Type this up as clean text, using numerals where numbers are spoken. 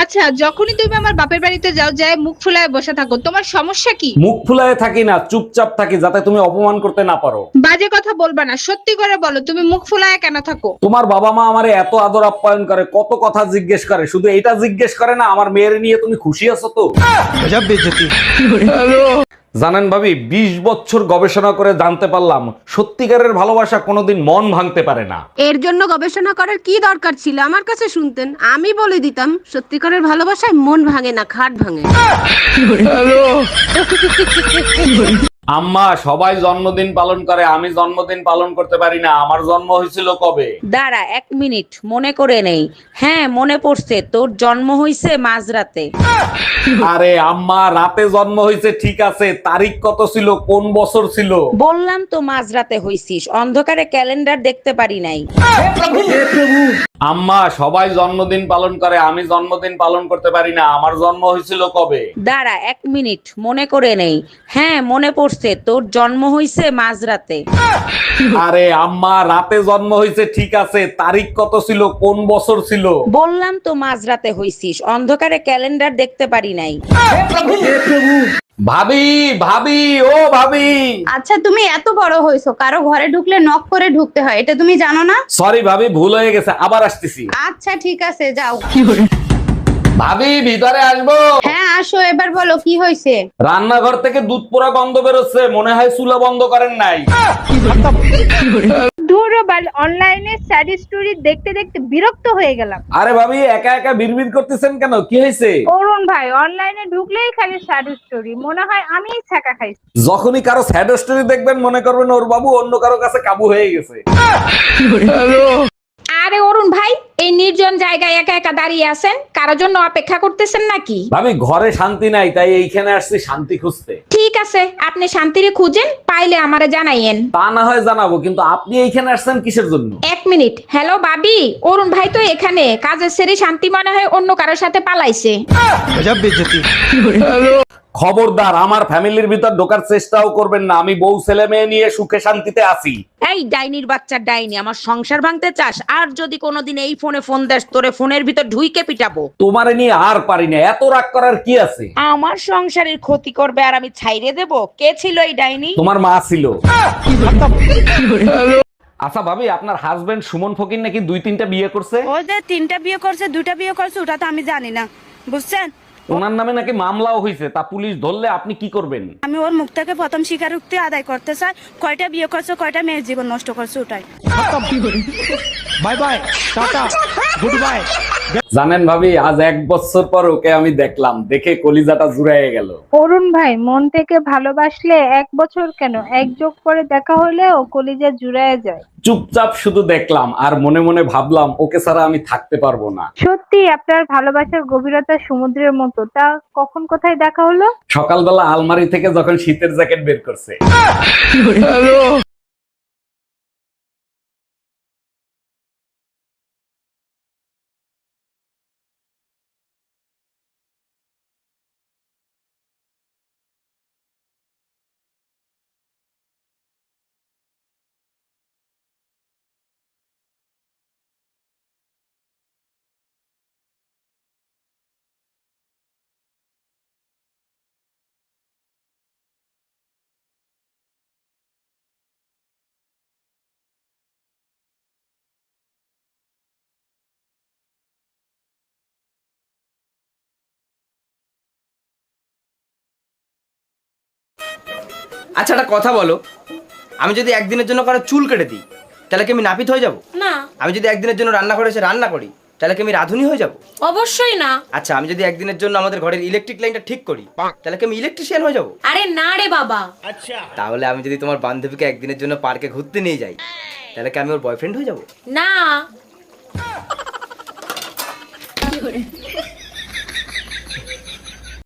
আচ্ছা, যখনই তুমি আমার বাপের বাড়িতে যাও, যায় মুখ ফুলায় বসে থাকো, তোমার সমস্যা কি? মুখ ফুলায় থাকি না, চুপচাপ থাকি, যাতে তুমি অপমান করতে না পারো। বাজে কথা বলবা না, সত্যি করে বলো তুমি মুখ ফুলায় কেন থাকো? তোমার বাবা মা আমারে এত আদর আপ্যায়ন করে, কত কথা জিজ্ঞেস করে, শুধু এটা জিজ্ঞেস করে না আমার মেয়ের নিয়ে তুমি খুশি আছো তো? জানেন ভাবি, 20 বছর গবেষণা করে জানতে পারলাম সত্যিকারের ভালোবাসা কোনোদিন মন ভাঙতে পারে না। এর জন্য গবেষণা করার কি দরকার ছিল? আমার কাছে শুনতেন, আমি বলে দিতাম সত্যিকারের ভালোবাসায় মন ভাঙে না, খাট ভাঙে। আম্মা, সবাই জন্মদিন পালন করে, আমি জন্মদিন পালন করতে পারি না, আমার জন্ম হয়েছিল কবে? দাঁড়া 1 মিনিট, মনে করে নেই। হ্যাঁ মনে পড়ছে, তোর জন্ম হইছে মাঝরাতে। আরে আম্মা, রাতে জন্ম হয়েছে ঠিক আছে, তারিখ কত ছিল, কোন বছর ছিল? বললাম তো মাঝরাতে হইছিস, অন্ধকারে ক্যালেন্ডার দেখতে পারি নাই। আম্মা, সবাই জন্মদিন পালন করে, আমি জন্মদিন পালন করতে পারি না, আমার জন্ম হয়েছিল কবে? দাঁড়া 1 মিনিট, মনে করে নেই। হ্যাঁ মনে পড়ছে, তোর জন্ম হইছে মাঝরাতে। আরে আম্মা, রাতে জন্ম হয়েছে ঠিক আছে, তারিখ কত ছিল, কোন বছর ছিল? বললাম তো মাঝরাতে হইছিস, অন্ধকারে ক্যালেন্ডার দেখতে পারি নাই। ভাবি, ভাবি, ও ভাবি। আচ্ছা, তুমি এত বড় হয়েছো, কারো ঘরে ঢুকলে নক করে ঢুকতে হয়, এটা তুমি জানো না? সরি ভাবি, ভুল হয়ে গেছে, আবার আসতেছি। আচ্ছা ঠিক আছে, যাও। ভাবি, ভিতরে আসবো? হ্যাঁ আসো, এবার বলো কি হয়েছে? রান্নাঘর থেকে দুধ পোড়া গন্ধ বেরোচ্ছে, মনে হয় চুলা বন্ধ করেন নাই। ধুরবাল, অনলাইনে স্যাড স্টোরি দেখতে দেখতে বিরক্ত হয়ে গেলাম। আরে ভাবি, একা একা বিড়বিড় করতেছেন কেন, কি হয়েছে? অরুণ ভাই, অনলাইনে ঢুকলেই খালি স্যাড স্টোরি, মনে হয় আমিই ছাকা খাইছি। যখনই কারো স্যাড স্টোরি দেখবেন মনে করবেন ওর বাবু অন্য কারো কাছে কাবু হয়ে গেছে। আরে অরুণ ভাই, এই নির্জন জায়গায় একা একা দাঁড়িয়ে আছেন, কারোর জন্য অপেক্ষা করতেছেন নাকি? ভাবি, ঘরে শান্তি নাই, তাই এইখানে আসছি শান্তি খুঁজতে। ঠিক আছে, আপনি শান্তিরে খুঁজেন, পাইলে আমারে জানাইয়েন। তা না হয় জানাবো, কিন্তু আপনি এইখানে আসছেন কিসের জন্য? 1 মিনিট। হ্যালো বাবি, অরুণ ভাই তো এখানে, কাজের সেরে শান্তি মনে হয় অন্য কারোর সাথে পালাইছে। খবরদার, আমার ফ্যামিলির ভিতর ঢোকার চেষ্টাও করবেন না, আমি বউ ছেলে মেয়ে নিয়ে সুখে শান্তিতে আছি। এই ডাইনির বাচ্চা ডাইনি, আমার সংসার ভাঙতে চাস? আর যদি কোনোদিন এই ফোন দেস, তোরে ফোনের ভিতর ঢুইকে পিটাবো। তোমারে নিয়ে আর পারি না, এত রাগ করার কি আছে? আমার সংসারের ক্ষতি করবে আর আমি ছাইরে দেব? কে ছিল এই ডাইনি? তোমার মা ছিল। আচ্ছা ভাবি, আপনার হাজবেন্ড সুমন ফকির নাকি 2-3টা বিয়ে করছে? ও যে 3টা বিয়ে করছে, 2টা বিয়ে করছে, ওটা তো আমি জানি না, বুঝছেন? ওনার নামে নাকি মামলাও হয়েছে, তা পুলিশ ধরলে আপনি কি করবেন? আমি ওর মুখ থেকে প্রথম স্বীকারোক্তি আদায় করতে চাই, কয়টা বিয়ে করছে, কয়টা মেয়ের জীবন নষ্ট করছে, ওটাই। Bye bye, tata, good bye. জানেন ভাবি, আজ 1 বছর পর ওকে আমি দেখলাম, দেখে কলিজাটা জুড়াইয়ে গেল। অরুণ ভাই, মন থেকে ভালোবাসলে 1 বছর কেন, 1 যোগ করে দেখা হলেও কলিজা জুড়ায় যায়। চুপচাপ শুধু দেখলাম আর মনে মনে ভাবলাম ওকে ছাড়া আমি থাকতে পারবো না। সত্যি আপনার ভালোবাসার গভীরতা সমুদ্রের মতো। তা কখন কোথায় দেখা হলো? সকালবেলা আলমারি থেকে যখন শীতের জ্যাকেট বের করছে। আচ্ছা একটা কথা বলো, আমি যদি একদিনের জন্য কারো চুল কেটে দিই তাহলে কি আমি নাপিত হয়ে যাব? না। আমি যদি একদিনের জন্য রান্না করে এসে রান্না করি তাহলে কি আমি রাঁধুনি হয়ে যাব? অবশ্যই না। আচ্ছা, আমি যদি একদিনের জন্য আমাদের ঘরের ইলেকট্রিক লাইনটা ঠিক করি তাহলে কি আমি ইলেকট্রিশিয়ান হয়ে যাব? আরে না রে বাবা। তাহলে আমি যদি তোমার বান্ধবীকে একদিনের জন্য পার্কে ঘুরতে নিয়ে যাই তাহলে কি আমি ওর বয়ফ্রেন্ড হয়ে যাব? না।